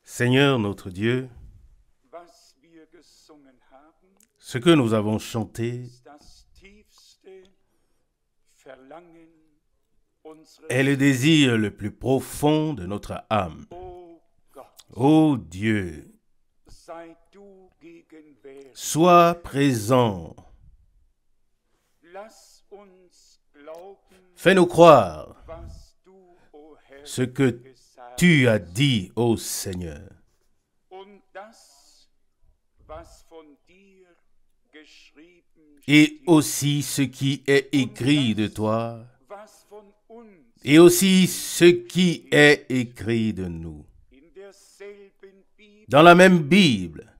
Seigneur notre Dieu, ce que nous avons chanté est le désir le plus profond de notre âme. Ô Dieu, sois présent. Fais-nous croire ce que tu as dit, ô Seigneur. Et aussi ce qui est écrit de toi, et aussi ce qui est écrit de nous. Dans la même Bible,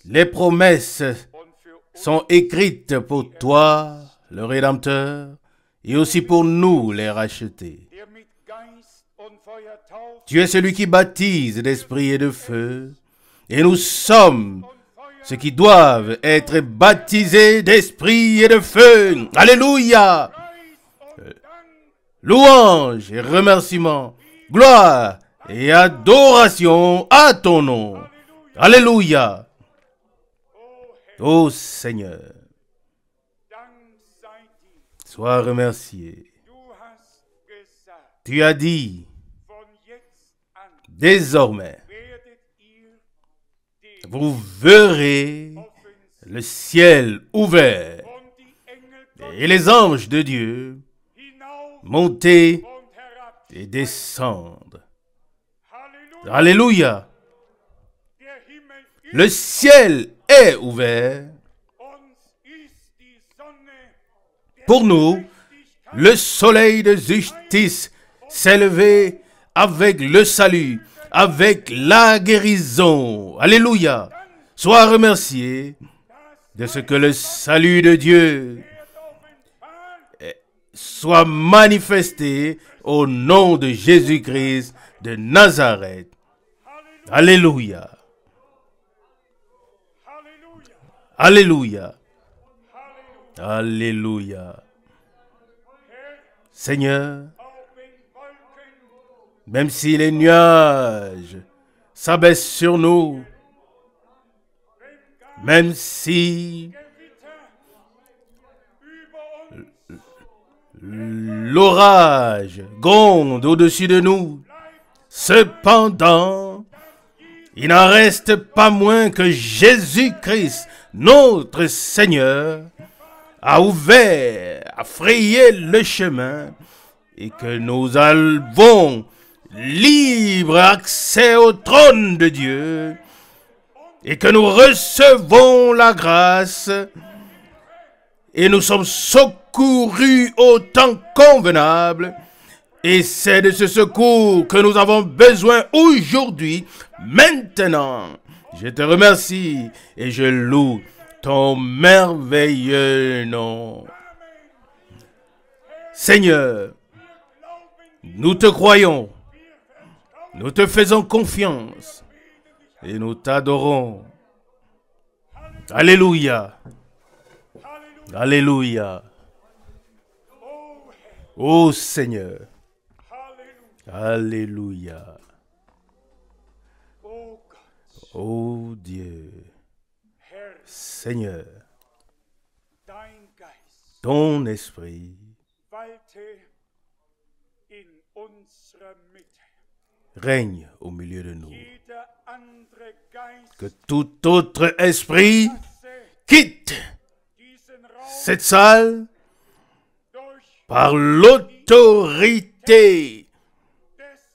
les promesses sont écrites pour toi, le Rédempteur, et aussi pour nous, les rachetés. Tu es celui qui baptise d'esprit et de feu, et nous sommes ceux qui doivent être baptisés d'esprit et de feu. Alléluia! Louange et remerciement, gloire et adoration à ton nom. Alléluia! Ô Seigneur, sois remercié. Tu as dit, désormais, vous verrez le ciel ouvert et les anges de Dieu monter et descendre. Alléluia! Le ciel est ouvert. Pour nous, le soleil de justice s'est levé avec le salut, avec la guérison. Alléluia! Sois remercié de ce que le salut de Dieu soit manifesté au nom de Jésus-Christ de Nazareth. Alléluia! Alléluia! Alléluia! Seigneur, même si les nuages s'abaissent sur nous, même si l'orage gronde au-dessus de nous, cependant, il n'en reste pas moins que Jésus-Christ, notre Seigneur, a ouvert, a frayé le chemin et que nous avons libre accès au trône de Dieu et que nous recevons la grâce et nous sommes secourus au temps convenable. Et c'est de ce secours que nous avons besoin aujourd'hui, maintenant. Je te remercie et je loue ton merveilleux nom. Seigneur, nous te croyons, nous te faisons confiance et nous t'adorons. Alléluia. Alléluia. Ô Seigneur. Alléluia. Ô Dieu. Seigneur, ton esprit règne au milieu de nous. Que tout autre esprit quitte cette salle par l'autorité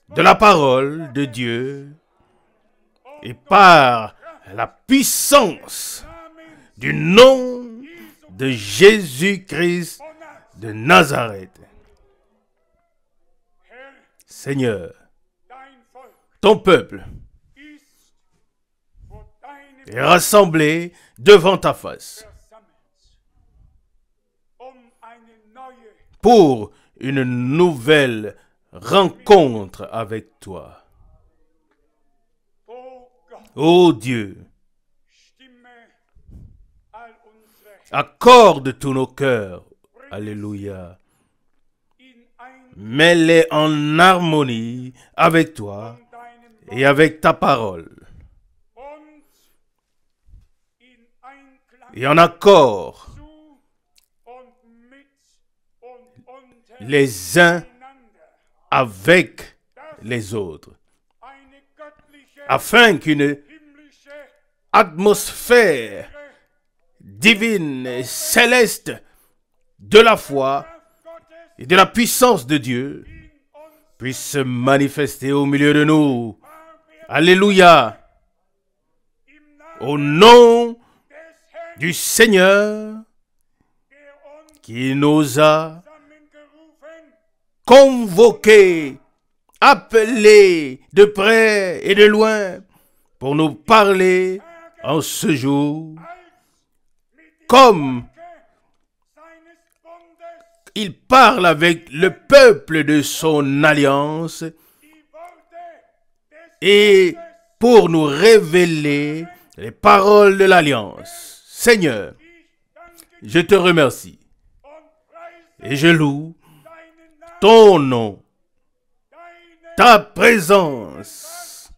de la parole de Dieu et par la puissance du nom de Jésus-Christ de Nazareth. Seigneur, ton peuple est rassemblé devant ta face pour une nouvelle rencontre avec toi. Ô Dieu, accorde tous nos cœurs, alléluia, mets-les en harmonie avec toi et avec ta parole. Et en accord les uns avec les autres, afin qu'une atmosphère divine et céleste de la foi et de la puissance de Dieu puisse se manifester au milieu de nous. Alléluia. Au nom du Seigneur qui nous a convoqués, appelés de près et de loin pour nous parler en ce jour, comme il parle avec le peuple de son alliance et pour nous révéler les paroles de l'alliance. Seigneur, je te remercie et je loue ton nom, ta présence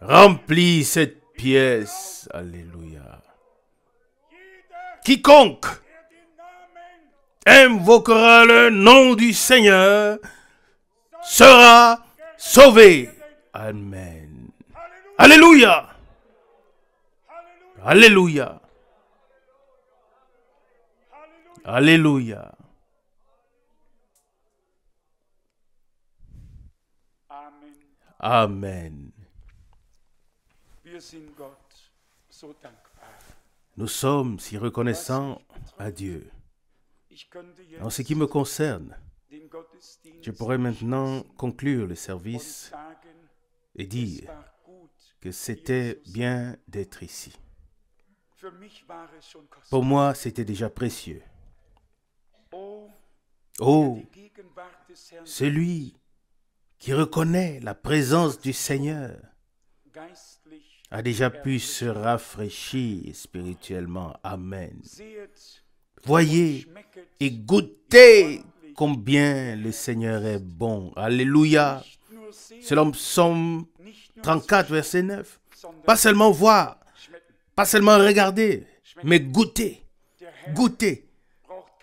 remplit cette pièce. Alléluia. Quiconque invoquera le nom du Seigneur sera sauvé. Amen. Alléluia. Alléluia. Alléluia. Amen. Nous sommes si reconnaissants à Dieu. En ce qui me concerne, je pourrais maintenant conclure le service et dire que c'était bien d'être ici. Pour moi, c'était déjà précieux. Oh, celui qui reconnaît la présence du Seigneur a déjà pu se rafraîchir spirituellement. Amen. Voyez et goûtez combien le Seigneur est bon. Alléluia. Selon Psaume 34, verset 9. Pas seulement voir, pas seulement regarder, mais goûter. Goûter.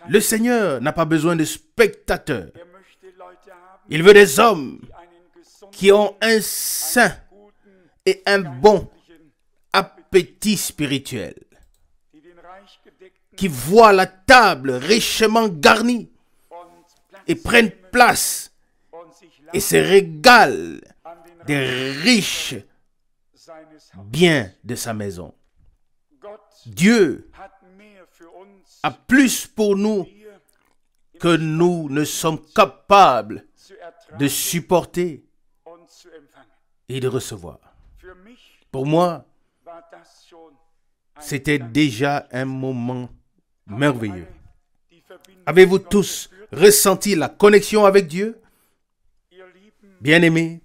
Le Seigneur n'a pas besoin de spectateurs. Il veut des hommes qui ont un sain et un bon appétit spirituel, qui voient la table richement garnie et prennent place et se régalent des riches biens de sa maison. Dieu a plus pour nous que nous ne sommes capables de supporter et de recevoir. Pour moi, c'était déjà un moment merveilleux. Avez-vous tous ressenti la connexion avec Dieu? Bien-aimés,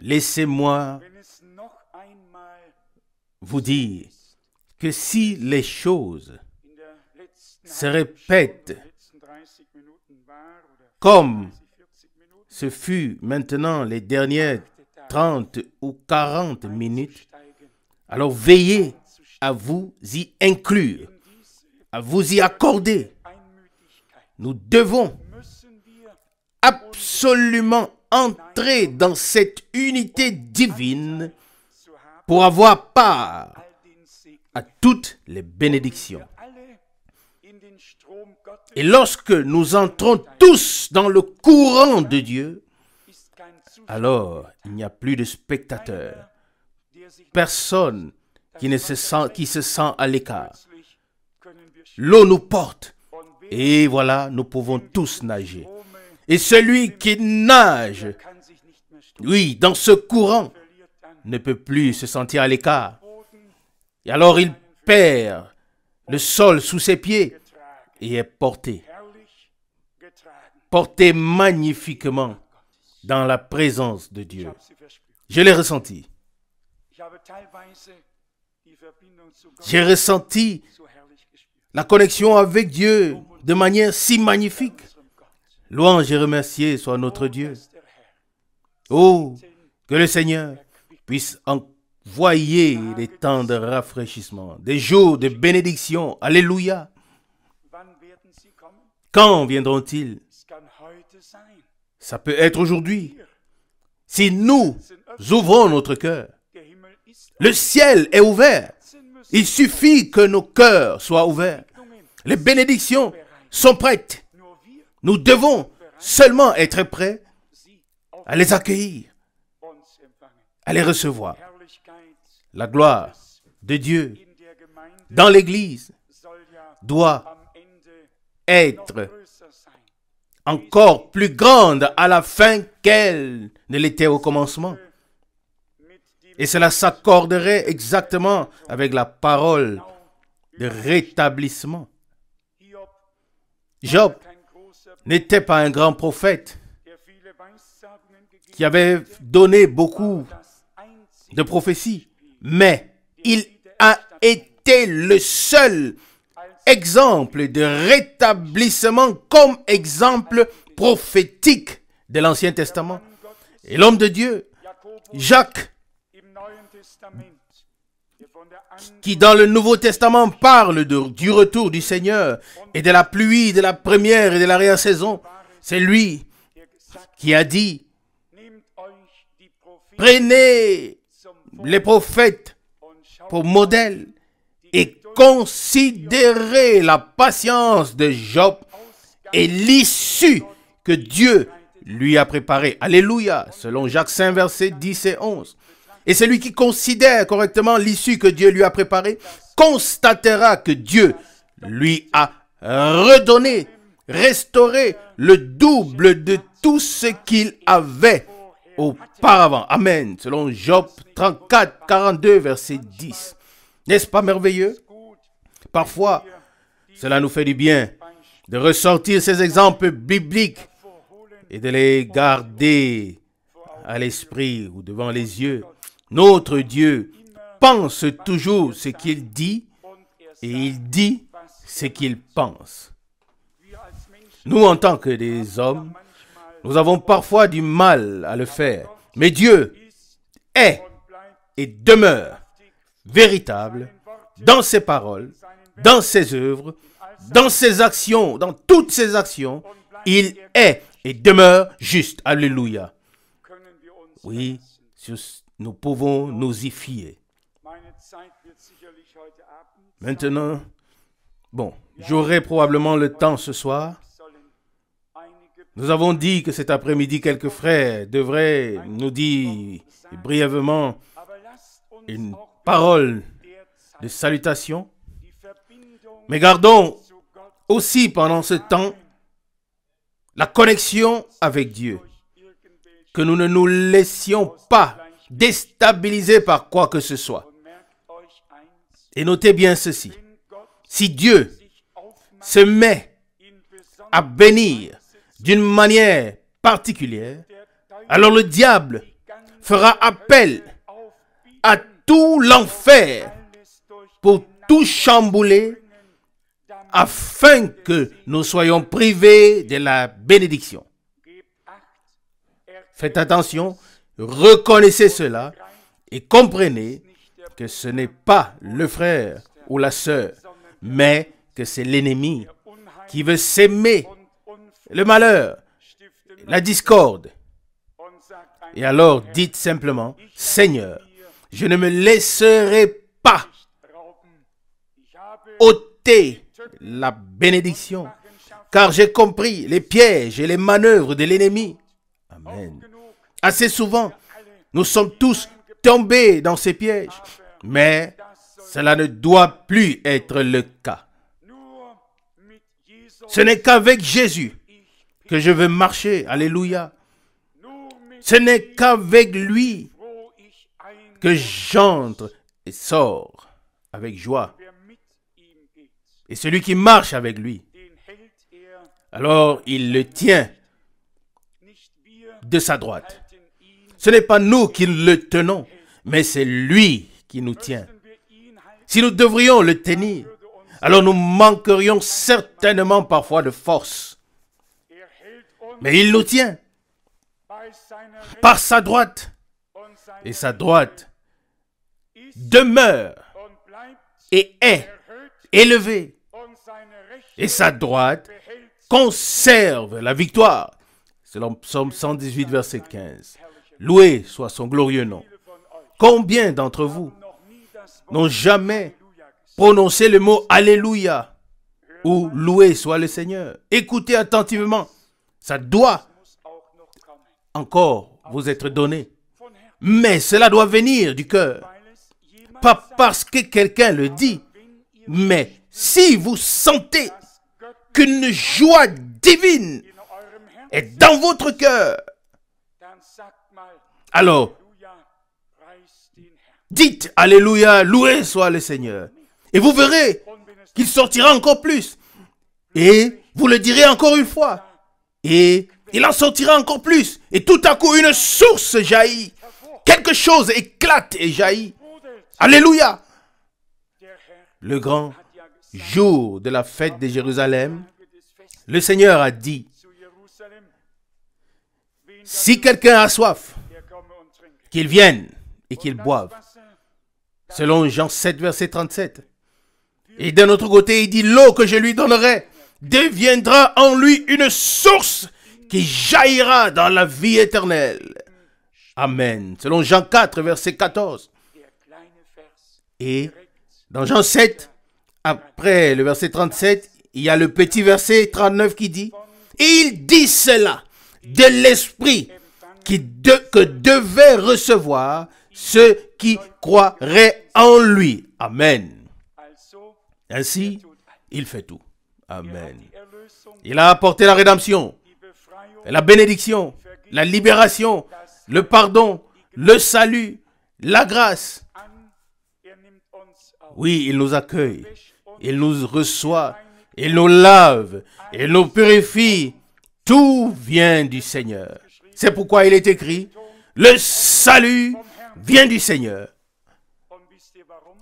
laissez-moi vous dire que si les choses se répètent comme ce fut maintenant les dernières 30 ou 40 minutes, alors veillez à vous y inclure, à vous y accorder. Nous devons absolument entrer dans cette unité divine pour avoir part à toutes les bénédictions. Et lorsque nous entrons tous dans le courant de Dieu, alors il n'y a plus de spectateurs. Personne qui se sent à l'écart. L'eau nous porte. Et voilà, nous pouvons tous nager. Et celui qui nage, oui, dans ce courant, ne peut plus se sentir à l'écart. Et alors il perd le sol sous ses pieds et est porté magnifiquement dans la présence de Dieu. Je l'ai ressenti. J'ai ressenti la connexion avec Dieu de manière si magnifique. Louange et remercié soit notre Dieu. Oh, que le Seigneur puisse envoyer des temps de rafraîchissement, des jours de bénédiction. Alléluia. Quand viendront-ils? Ça peut être aujourd'hui. Si nous ouvrons notre cœur, le ciel est ouvert. Il suffit que nos cœurs soient ouverts. Les bénédictions sont prêtes. Nous devons seulement être prêts à les accueillir, à les recevoir. La gloire de Dieu dans l'Église doit être encore plus grande à la fin qu'elle ne l'était au commencement. Et cela s'accorderait exactement avec la parole de rétablissement. Job n'était pas un grand prophète qui avait donné beaucoup de prophéties, mais il a été le seul exemple de rétablissement comme exemple prophétique de l'Ancien Testament. Et l'homme de Dieu, Jacques, qui dans le Nouveau Testament parle du retour du Seigneur et de la pluie, de la première et de l'arrière-saison, c'est lui qui a dit: prenez les prophètes pour modèle et considérez la patience de Job et l'issue que Dieu lui a préparée. Alléluia, selon Jacques 5, versets 10 et 11. Et celui qui considère correctement l'issue que Dieu lui a préparée constatera que Dieu lui a redonné, restauré le double de tout ce qu'il avait auparavant. Amen. Selon Job 34, 42, verset 10. N'est-ce pas merveilleux? Parfois, cela nous fait du bien de ressortir ces exemples bibliques et de les garder à l'esprit ou devant les yeux. Notre Dieu pense toujours ce qu'il dit et il dit ce qu'il pense. Nous, en tant que des hommes, nous avons parfois du mal à le faire. Mais Dieu est et demeure véritable dans ses paroles, dans ses œuvres, dans ses actions, dans toutes ses actions. Il est et demeure juste. Alléluia. Oui, nous pouvons nous y fier. Maintenant, j'aurai probablement le temps ce soir. Nous avons dit que cet après-midi, quelques frères devraient nous dire brièvement une parole de salutation. Mais gardons aussi pendant ce temps la connexion avec Dieu. Que nous ne nous laissions pas déstabiliser par quoi que ce soit. Et notez bien ceci. Si Dieu se met à bénir d'une manière particulière, alors le diable fera appel à tout l'enfer pour tout chambouler afin que nous soyons privés de la bénédiction. Faites attention, reconnaissez cela et comprenez que ce n'est pas le frère ou la sœur, mais que c'est l'ennemi qui veut s'aimer le malheur, la discorde. Et alors dites simplement: Seigneur, je ne me laisserai pas ôter la bénédiction, car j'ai compris les pièges et les manœuvres de l'ennemi. Amen. Assez souvent, nous sommes tous tombés dans ces pièges, mais cela ne doit plus être le cas. Ce n'est qu'avec Jésus que je veux marcher. Alléluia. Ce n'est qu'avec lui que j'entre et sors avec joie. Et celui qui marche avec lui, alors il le tient de sa droite. Ce n'est pas nous qui le tenons, mais c'est lui qui nous tient. Si nous devrions le tenir, alors nous manquerions certainement parfois de force. Mais il nous tient par sa droite. Et sa droite demeure et est élevée. Et sa droite conserve la victoire. Selon Psaume 118, verset 15. Loué soit son glorieux nom. Combien d'entre vous n'ont jamais prononcé le mot Alléluia ou loué soit le Seigneur? Écoutez attentivement. Ça doit encore vous être donné. Mais cela doit venir du cœur. Pas parce que quelqu'un le dit, mais si vous sentez qu'une joie divine est dans votre cœur, alors dites Alléluia, loué soit le Seigneur. Et vous verrez qu'il sortira encore plus. Et vous le direz encore une fois. Et il en sortira encore plus. Et tout à coup, une source jaillit. Quelque chose éclate et jaillit. Alléluia. Le grand jour de la fête de Jérusalem, le Seigneur a dit, si quelqu'un a soif, qu'il vienne et qu'il boive. Selon Jean 7, verset 37. Et d'un autre côté, il dit, l'eau que je lui donnerai deviendra en lui une source qui jaillira dans la vie éternelle. Amen. Selon Jean 4, verset 14. Et dans Jean 7, après le verset 37, il y a le petit verset 39 qui dit, et il dit cela de l'esprit que devaient recevoir ceux qui croiraient en lui. Amen. Ainsi, il fait tout. Amen. Il a apporté la rédemption, la bénédiction, la libération, le pardon, le salut, la grâce. Oui, il nous accueille, il nous reçoit, il nous lave, il nous purifie. Tout vient du Seigneur. C'est pourquoi il est écrit, le salut vient du Seigneur.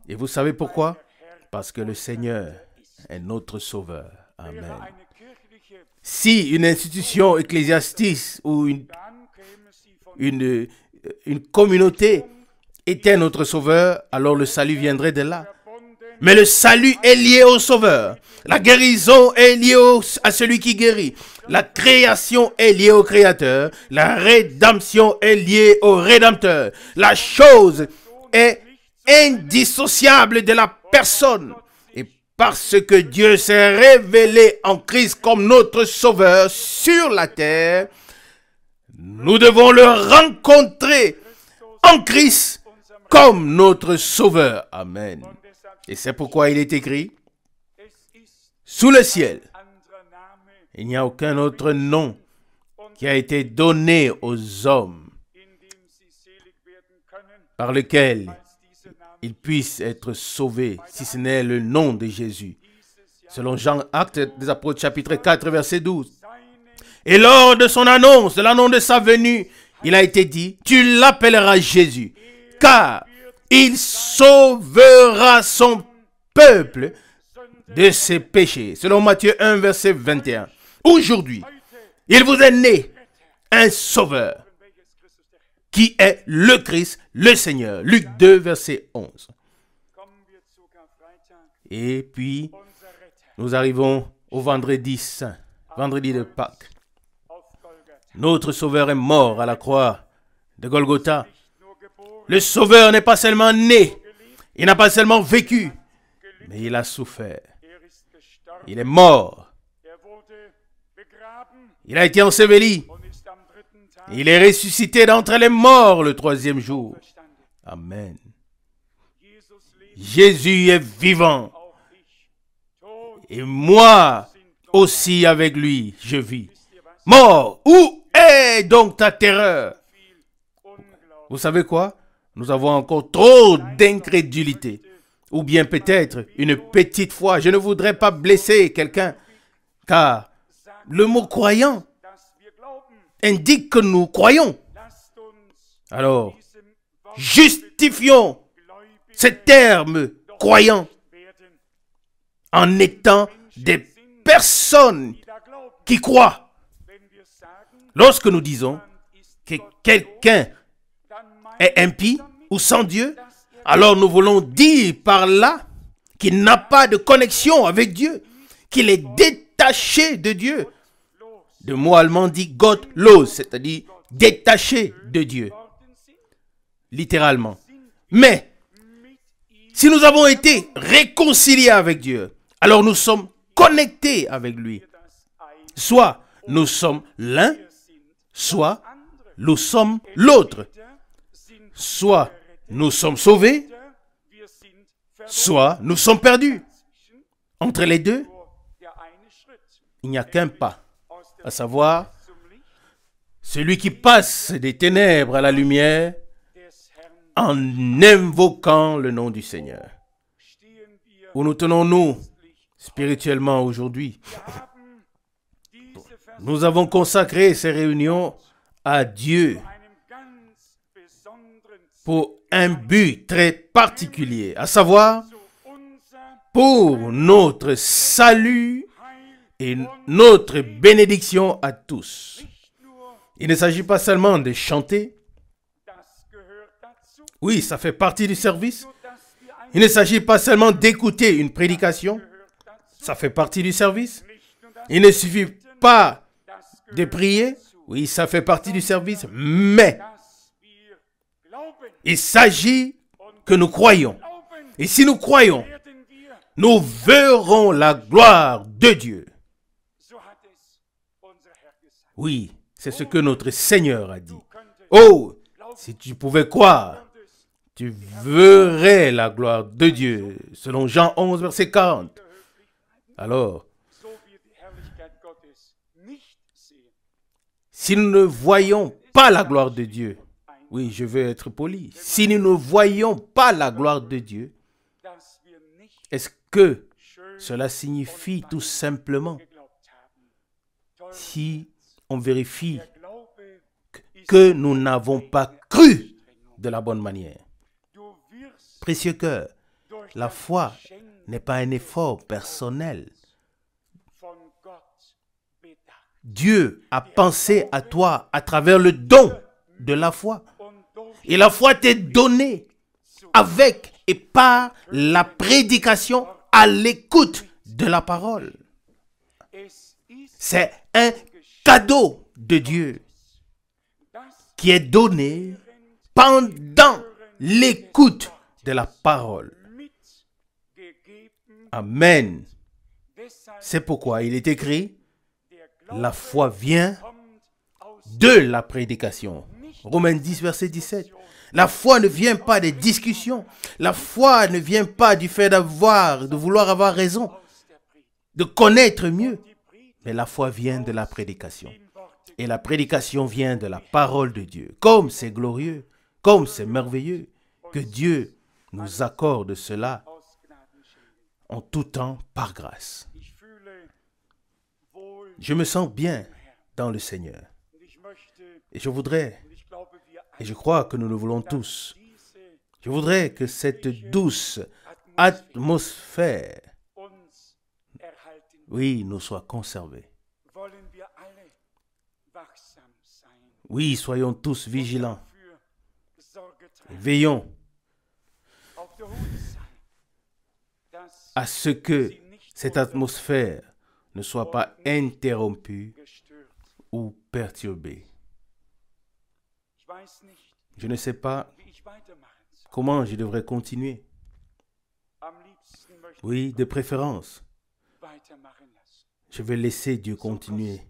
Et vous savez pourquoi? Parce que le Seigneur est notre Sauveur. Amen. Si une institution ecclésiastique ou une communauté était notre Sauveur, alors le salut viendrait de là. Mais le salut est lié au Sauveur. La guérison est liée à celui qui guérit. La création est liée au Créateur. La rédemption est liée au Rédempteur. La chose est indissociable de la personne. Et parce que Dieu s'est révélé en Christ comme notre Sauveur sur la terre, nous devons le rencontrer en Christ comme notre Sauveur. Amen. Et c'est pourquoi il est écrit, sous le ciel, il n'y a aucun autre nom qui a été donné aux hommes par lequel ils puissent être sauvés, si ce n'est le nom de Jésus. Selon Jean, Actes des Apôtres, chapitre 4, verset 12. Et lors de son annonce, de l'annonce de sa venue, il a été dit, tu l'appelleras Jésus, car il sauvera son peuple de ses péchés. Selon Matthieu 1, verset 21. Aujourd'hui, il vous est né un sauveur qui est le Christ, le Seigneur. Luc 2, verset 11. Et puis, nous arrivons au vendredi saint, vendredi de Pâques. Notre sauveur est mort à la croix de Golgotha. Le sauveur n'est pas seulement né, il n'a pas seulement vécu, mais il a souffert. Il est mort. Il a été enseveli. Il est ressuscité d'entre les morts le troisième jour. Amen. Jésus est vivant. Et moi aussi avec lui, je vis. Mort, où est donc ta terreur? Vous savez quoi? Nous avons encore trop d'incrédulité. Ou bien peut-être une petite foi. Je ne voudrais pas blesser quelqu'un. Car le mot croyant indique que nous croyons. Alors, justifions ce terme croyant en étant des personnes qui croient. Lorsque nous disons que quelqu'un est impie ou sans Dieu, alors nous voulons dire par là qu'il n'a pas de connexion avec Dieu, qu'il est détaché de Dieu. Le mot allemand dit gottlos, c'est-à-dire détaché de Dieu, littéralement. Mais si nous avons été réconciliés avec Dieu, alors nous sommes connectés avec lui. Soit nous sommes l'un, soit nous sommes l'autre. Soit nous sommes sauvés, soit nous sommes perdus. Entre les deux, il n'y a qu'un pas, à savoir celui qui passe des ténèbres à la lumière en invoquant le nom du Seigneur. Où nous tenons-nous spirituellement aujourd'hui? Nous avons consacré ces réunions à Dieu pour un but très particulier, à savoir pour notre salut et notre bénédiction à tous. Il ne s'agit pas seulement de chanter. Oui, ça fait partie du service. Il ne s'agit pas seulement d'écouter une prédication. Ça fait partie du service. Il ne suffit pas de prier. Oui, ça fait partie du service. Mais il s'agit que nous croyons. Et si nous croyons, nous verrons la gloire de Dieu. Oui, c'est ce que notre Seigneur a dit. Oh, si tu pouvais croire, tu verrais la gloire de Dieu. Selon Jean 11, verset 40. Alors, si nous ne voyons pas la gloire de Dieu, oui, je veux être poli. Si nous ne voyons pas la gloire de Dieu, est-ce que cela signifie tout simplement, si on vérifie que nous n'avons pas cru de la bonne manière? Précieux cœur, la foi n'est pas un effort personnel. Dieu a pensé à toi à travers le don de la foi. Et la foi t'est donnée avec et par la prédication à l'écoute de la parole. C'est un cadeau de Dieu qui est donné pendant l'écoute de la parole. Amen. C'est pourquoi il est écrit, la foi vient de la prédication. Romains 10, verset 17. La foi ne vient pas des discussions. La foi ne vient pas du fait de vouloir avoir raison, de connaître mieux. Mais la foi vient de la prédication. Et la prédication vient de la parole de Dieu. Comme c'est glorieux, comme c'est merveilleux, que Dieu nous accorde cela en tout temps par grâce. Je me sens bien dans le Seigneur. Et je voudrais, et je crois que nous le voulons tous, je voudrais que cette douce atmosphère, oui, nous soit conservée. Oui, soyons tous vigilants. Veillons à ce que cette atmosphère ne soit pas interrompue ou perturbée. Je ne sais pas comment je devrais continuer. Oui, de préférence, je vais laisser Dieu continuer.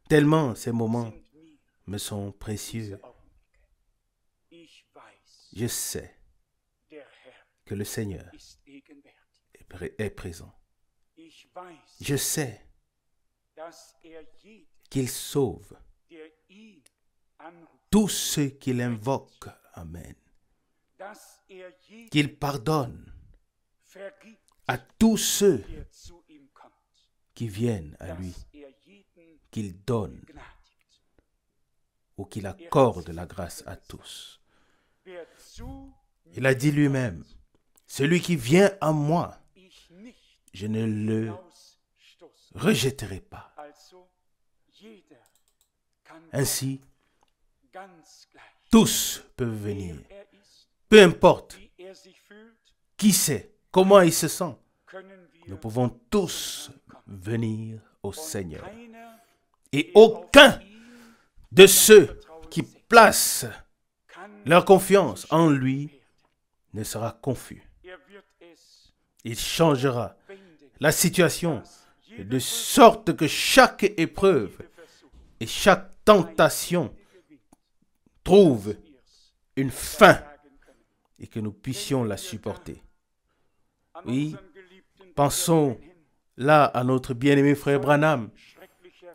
Tellement ces moments me sont précieux. Je sais que le Seigneur est présent. Je sais qu'il sauve tous ceux qui l'invoquent. Amen. Qu'il pardonne à tous ceux qui viennent à lui. Qu'il donne ou qu'il accorde la grâce à tous. Il a dit lui-même, celui qui vient à moi, je ne le rejetterai pas. Ainsi, tous peuvent venir. Peu importe qui c'est, comment il se sent. Nous pouvons tous venir au Seigneur. Et aucun de ceux qui placent leur confiance en lui ne sera confus. Il changera la situation de sorte que chaque épreuve et chaque tentation trouve une fin et que nous puissions la supporter. Oui, pensons là à notre bien-aimé frère Branham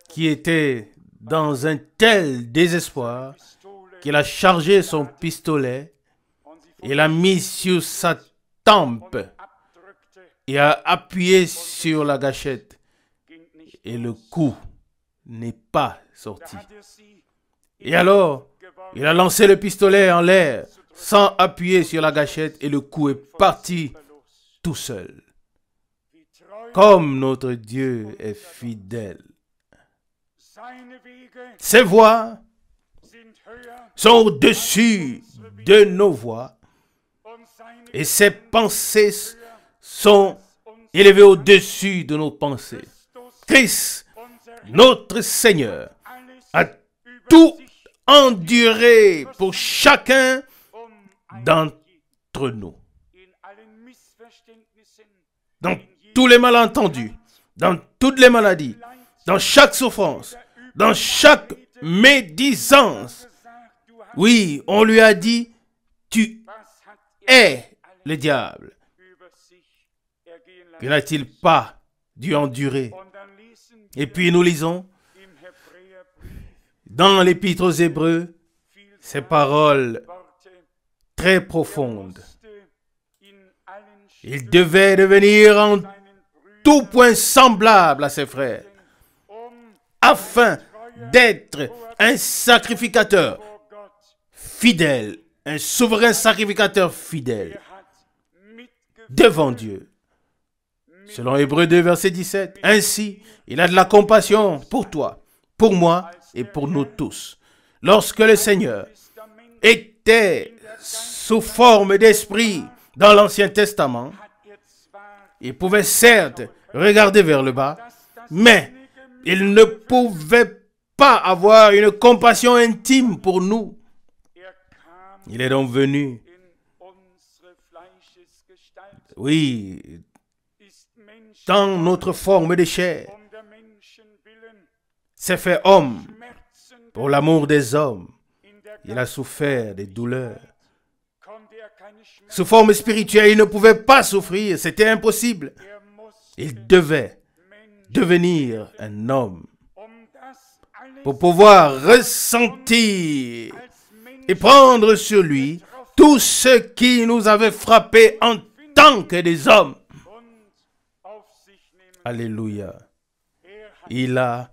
qui était dans un tel désespoir qu'il a chargé son pistolet et l'a mis sur sa tempe et a appuyé sur la gâchette et le coup n'est pas sorti. Et alors, il a lancé le pistolet en l'air sans appuyer sur la gâchette et le coup est parti tout seul. Comme notre Dieu est fidèle. Ses voies sont au-dessus de nos voies et ses pensées sont élevées au-dessus de nos pensées. Christ, notre Seigneur, a tout enduré pour chacun d'entre nous. Dans tous les malentendus, dans toutes les maladies, dans chaque souffrance, dans chaque médisance. Oui, on lui a dit, tu es le diable. Que n'a-t-il pas dû endurer? Et puis nous lisons dans l'Épître aux Hébreux ces paroles très profondes. Il devait devenir en tout point semblable à ses frères, afin d'être un sacrificateur fidèle, un souverain sacrificateur fidèle devant Dieu. Selon Hébreux 2, verset 17, ainsi, il a de la compassion pour toi, pour moi et pour nous tous. Lorsque le Seigneur était sous forme d'esprit dans l'Ancien Testament, il pouvait certes regarder vers le bas, mais il ne pouvait pas avoir une compassion intime pour nous. Il est donc venu, oui, dans notre forme de chair, s'est fait homme pour l'amour des hommes. Il a souffert des douleurs. Sous forme spirituelle, il ne pouvait pas souffrir, c'était impossible. Il devait devenir un homme pour pouvoir ressentir et prendre sur lui tout ce qui nous avait frappés en tant que des hommes. Alléluia. Il a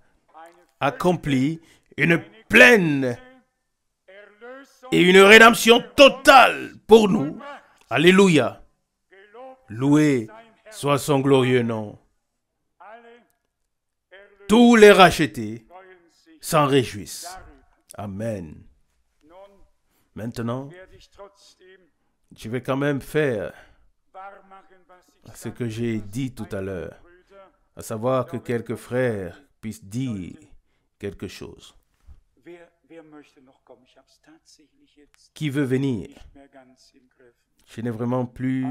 accompli une pleine et une rédemption totale pour nous. Alléluia. Loué soit son glorieux nom. Tous les rachetés s'en réjouissent. Amen. Maintenant, je vais quand même faire ce que j'ai dit tout à l'heure, à savoir que quelques frères puissent dire quelque chose. Qui veut venir? Je n'ai vraiment plus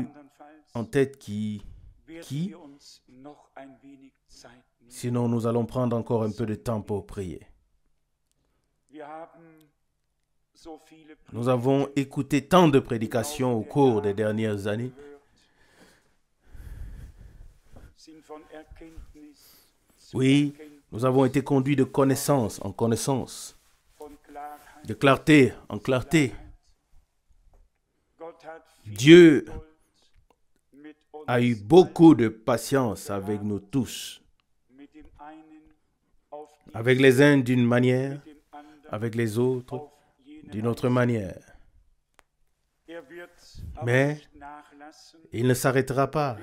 en tête qui. Sinon, nous allons prendre encore un peu de temps pour prier. Nous avons écouté tant de prédications au cours des dernières années. Oui, nous avons été conduits de connaissance en connaissance, de clarté en clarté. Dieu a eu beaucoup de patience avec nous tous, avec les uns d'une manière, avec les autres d'une autre manière. Mais il ne s'arrêtera pas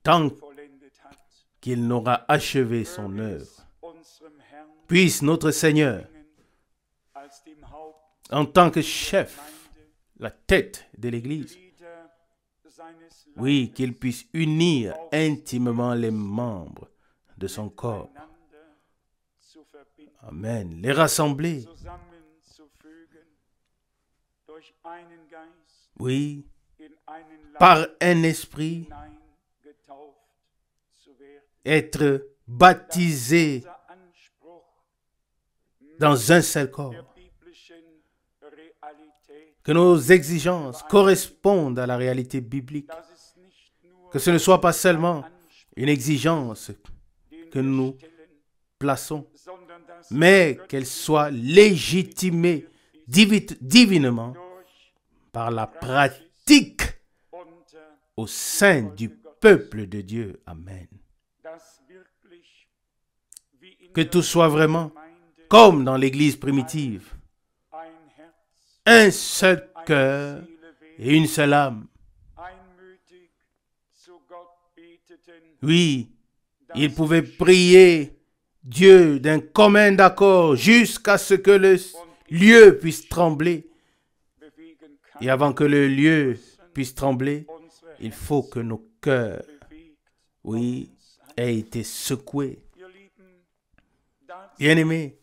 tant qu'il n'aura achevé son œuvre puisse notre Seigneur, en tant que chef, la tête de l'Église, oui, qu'il puisse unir intimement les membres de son corps. Amen. Les rassembler. Oui, par un esprit, être baptisé dans un seul corps. Que nos exigences correspondent à la réalité biblique. Que ce ne soit pas seulement une exigence que nous plaçons, mais qu'elle soit légitimée divinement par la pratique au sein du peuple de Dieu. Amen. Que tout soit vraiment comme dans l'Église primitive. Un seul cœur et une seule âme. Oui, ils pouvaient prier Dieu d'un commun accord jusqu'à ce que le lieu puisse trembler. Et avant que le lieu puisse trembler, il faut que nos cœurs, oui, aient été secoués. Bien-aimés,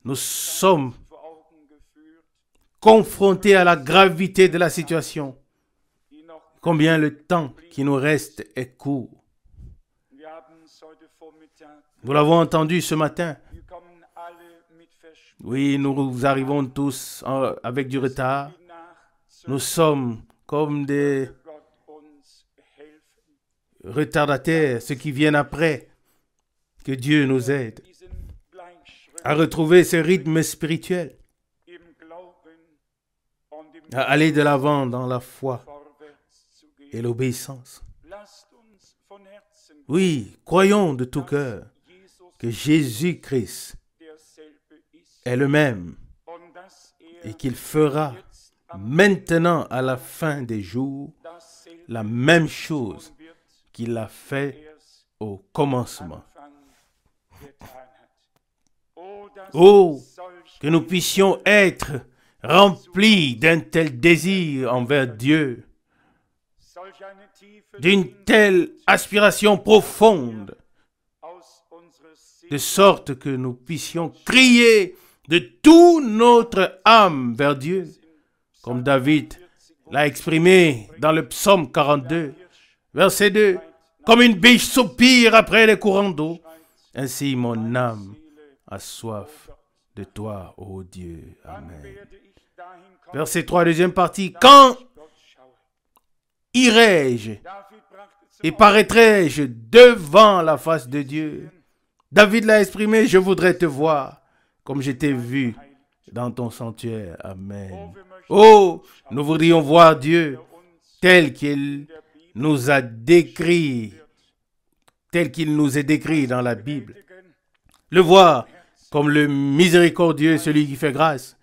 nous sommes confrontés à la gravité de la situation. Combien le temps qui nous reste est court. Nous l'avons entendu ce matin. Oui, nous arrivons tous avec du retard. Nous sommes comme des retardataires, ceux qui viennent après. Que Dieu nous aide à retrouver ce rythme spirituel, à aller de l'avant dans la foi et l'obéissance. Oui, croyons de tout cœur que Jésus-Christ est le même et qu'il fera maintenant à la fin des jours la même chose qu'il a fait au commencement. Oh, que nous puissions être remplis d'un tel désir envers Dieu, d'une telle aspiration profonde, de sorte que nous puissions crier de toute notre âme vers Dieu, comme David l'a exprimé dans le psaume 42, verset 2, « Comme une biche soupire après les courants d'eau, ainsi mon âme a soif de toi, ô Dieu. » Amen. Verset 3, deuxième partie. « Quand irai-je et paraîtrai-je devant la face de Dieu ?» David l'a exprimé, « Je voudrais te voir comme je t'ai vu dans ton sanctuaire. » Amen. Oh, nous voudrions voir Dieu tel qu'il nous a décrit, tel qu'il nous est décrit dans la Bible. Le voir comme le miséricordieux, celui qui fait grâce,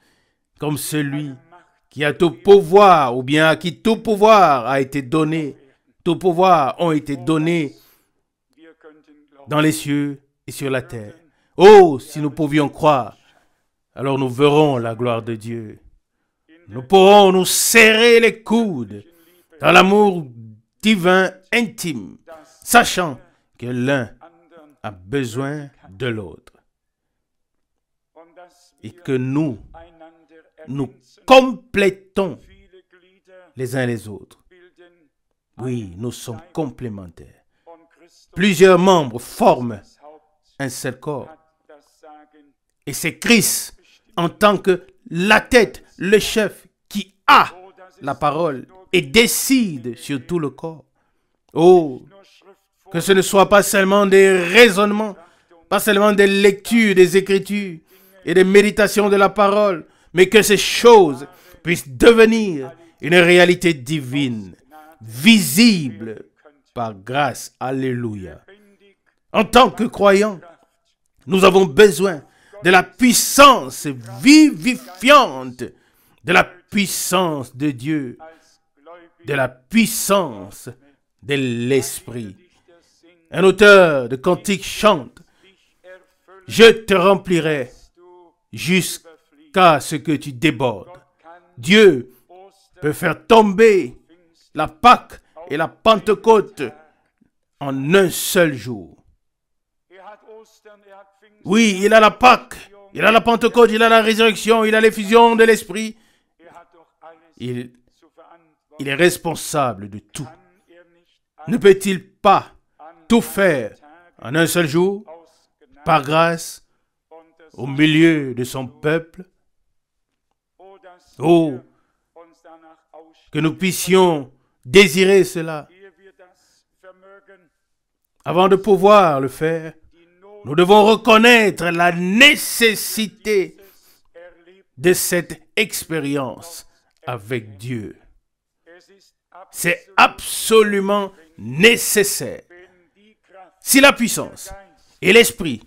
comme celui qui a tout pouvoir, ou bien à qui tout pouvoir a été donné. Tout pouvoir ont été donnés dans les cieux et sur la terre. Oh, si nous pouvions croire, alors nous verrons la gloire de Dieu. Nous pourrons nous serrer les coudes dans l'amour divin intime, sachant que l'un a besoin de l'autre. Et que nous complétons les uns les autres. Oui, nous sommes complémentaires. Plusieurs membres forment un seul corps. Et c'est Christ, en tant que la tête, le chef, qui a la parole et décide sur tout le corps. Oh, que ce ne soit pas seulement des raisonnements, pas seulement des lectures des Écritures et des méditations de la parole, mais que ces choses puissent devenir une réalité divine, visible par grâce. Alléluia. En tant que croyants, nous avons besoin de la puissance vivifiante, de la puissance de Dieu, de la puissance de l'Esprit. Un auteur de cantique chante: Je te remplirai jusqu'à ce que tu débordes. Dieu peut faire tomber la Pâque et la Pentecôte en un seul jour. Oui, il a la Pâque, il a la Pentecôte, il a la résurrection, il a l'effusion de l'Esprit. Il est responsable de tout. Ne peut-il pas tout faire en un seul jour, par grâce, au milieu de son peuple? Oh, que nous puissions désirer cela. Avant de pouvoir le faire, nous devons reconnaître la nécessité de cette expérience avec Dieu. C'est absolument nécessaire. Si la puissance et l'Esprit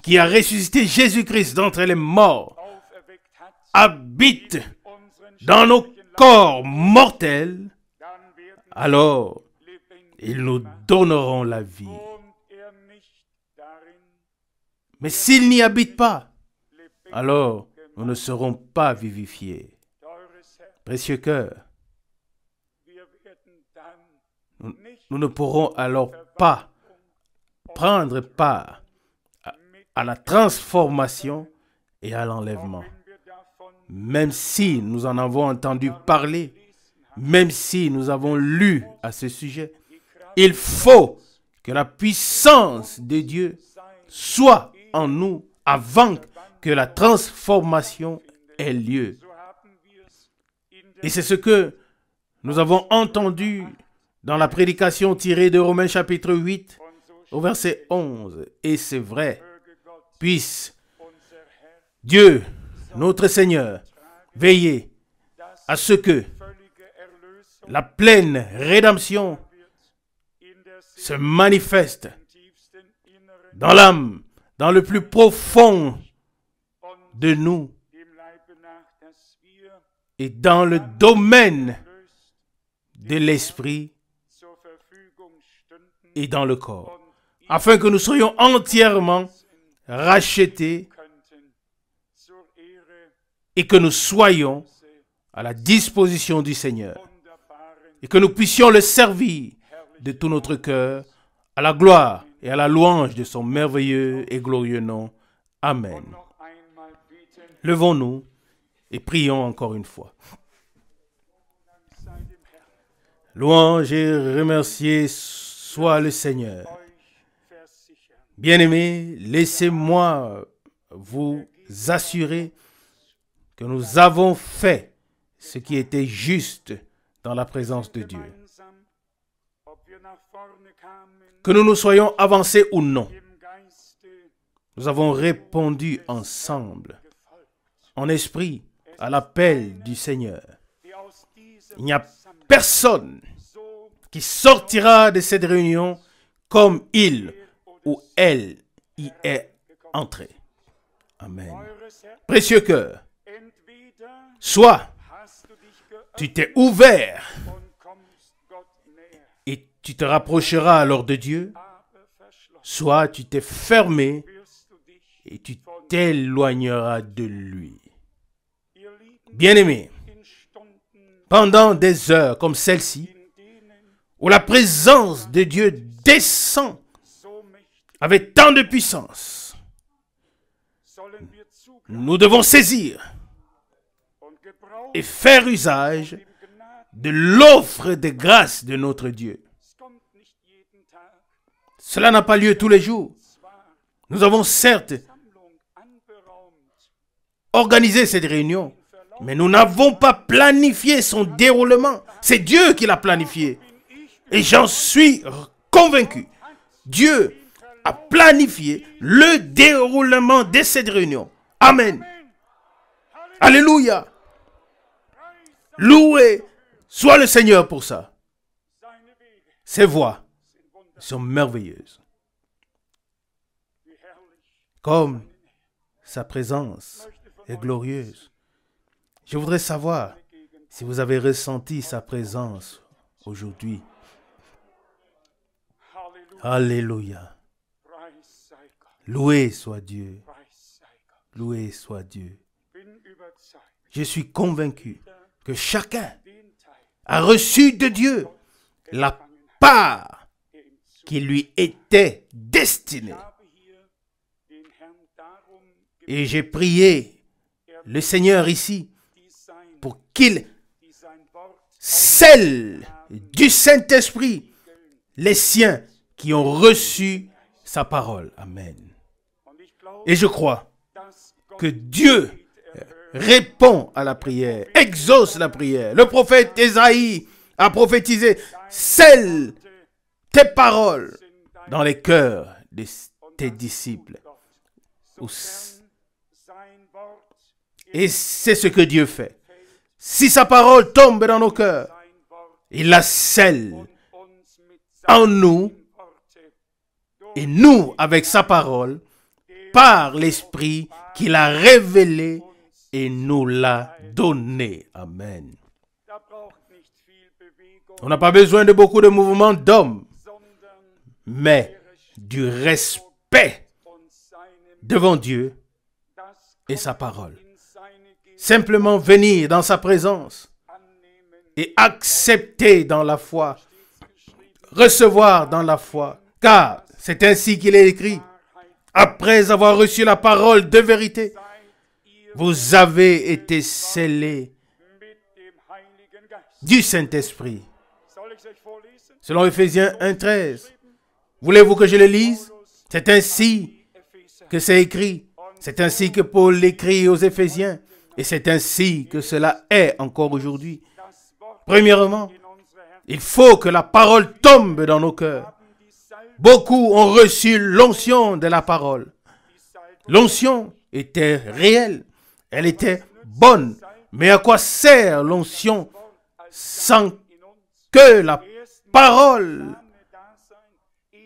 qui a ressuscité Jésus-Christ d'entre les morts habitent dans nos corps mortels, alors ils nous donneront la vie. Mais s'ils n'y habitent pas, alors nous ne serons pas vivifiés. Précieux cœur, nous ne pourrons alors pas prendre part à la transformation et à l'enlèvement. Même si nous en avons entendu parler, même si nous avons lu à ce sujet, il faut que la puissance de Dieu soit en nous avant que la transformation ait lieu. Et c'est ce que nous avons entendu dans la prédication tirée de Romains chapitre 8 au verset 11. Et c'est vrai, puisse Dieu, notre Seigneur, veiller à ce que la pleine rédemption se manifeste dans l'âme, dans le plus profond de nous et dans le domaine de l'esprit et dans le corps, afin que nous soyons entièrement rachetés et que nous soyons à la disposition du Seigneur et que nous puissions le servir de tout notre cœur à la gloire et à la louange de son merveilleux et glorieux nom. Amen. Levons-nous et prions encore une fois. Louange et remercié soit le Seigneur. Bien-aimés, laissez-moi vous assurer que nous avons fait ce qui était juste dans la présence de Dieu. Que nous nous soyons avancés ou non, nous avons répondu ensemble, en esprit, à l'appel du Seigneur. Il n'y a personne qui sortira de cette réunion comme il ou elle y est entré. Amen. Précieux cœur, soit tu t'es ouvert et tu te rapprocheras alors de Dieu, soit tu t'es fermé et tu t'éloigneras de lui. Bien-aimé, pendant des heures comme celle-ci, où la présence de Dieu descend avec tant de puissance, nous devons saisir et faire usage de l'offre de grâce de notre Dieu. Cela n'a pas lieu tous les jours. Nous avons certes organisé cette réunion, mais nous n'avons pas planifié son déroulement. C'est Dieu qui l'a planifié. Et j'en suis convaincu. Dieu a planifié le déroulement de cette réunion. Amen. Alléluia. Loué soit le Seigneur pour ça. Ses voies sont merveilleuses. Comme sa présence est glorieuse. Je voudrais savoir si vous avez ressenti sa présence aujourd'hui. Alléluia. Loué soit Dieu. Loué soit Dieu. Je suis convaincu que chacun a reçu de Dieu la part qui lui était destinée. Et j'ai prié le Seigneur ici pour qu'il scelle du Saint-Esprit les siens qui ont reçu sa parole. Amen. Et je crois que Dieu répond à la prière, exauce la prière. Le prophète Ésaïe a prophétisé, scelle tes paroles dans les cœurs de tes disciples. Et c'est ce que Dieu fait. Si sa parole tombe dans nos cœurs, il la scelle en nous, et nous, avec sa parole, par l'Esprit qu'il a révélé et nous l'a donné. Amen. On n'a pas besoin de beaucoup de mouvements d'hommes, mais du respect devant Dieu et sa parole. Simplement venir dans sa présence et accepter dans la foi, recevoir dans la foi, car c'est ainsi qu'il est écrit. Après avoir reçu la parole de vérité, vous avez été scellés du Saint-Esprit. Selon Ephésiens 1:13. Voulez-vous que je le lise? C'est ainsi que c'est écrit. C'est ainsi que Paul l'écrit aux Éphésiens. Et c'est ainsi que cela est encore aujourd'hui. Premièrement, il faut que la parole tombe dans nos cœurs. Beaucoup ont reçu l'onction de la parole. L'onction était réelle. Elle était bonne. Mais à quoi sert l'onction sans que la parole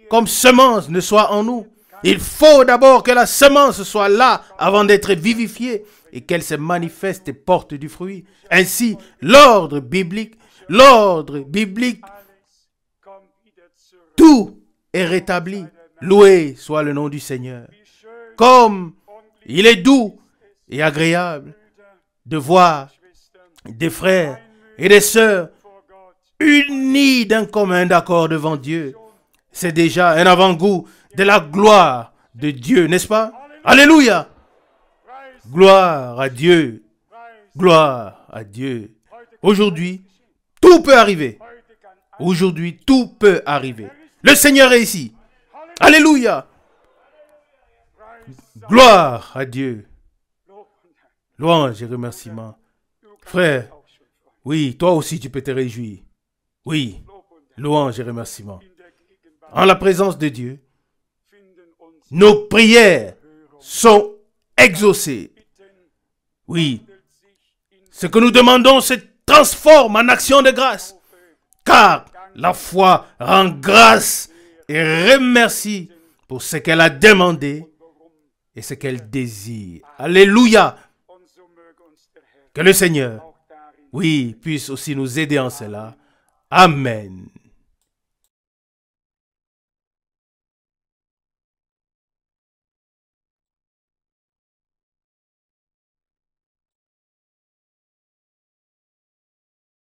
comme semence ne soit en nous? Il faut d'abord que la semence soit là avant d'être vivifiée et qu'elle se manifeste et porte du fruit. Ainsi, l'ordre biblique, tout est rétabli. Loué soit le nom du Seigneur. Comme il est doux et agréable de voir des frères et des sœurs unis d'un commun accord devant Dieu. C'est déjà un avant-goût de la gloire de Dieu, n'est-ce pas? Alléluia! Gloire à Dieu. Gloire à Dieu. Aujourd'hui, tout peut arriver. Aujourd'hui, tout peut arriver. Le Seigneur est ici. Alléluia! Gloire à Dieu. Louange et remerciement. Frère, oui, toi aussi tu peux te réjouir. Oui, louange et remerciement. En la présence de Dieu, nos prières sont exaucées. Oui, ce que nous demandons se transforme en action de grâce. Car la foi rend grâce et remercie pour ce qu'elle a demandé et ce qu'elle désire. Alléluia! Que le Seigneur, oui, puisse aussi nous aider en cela. Amen.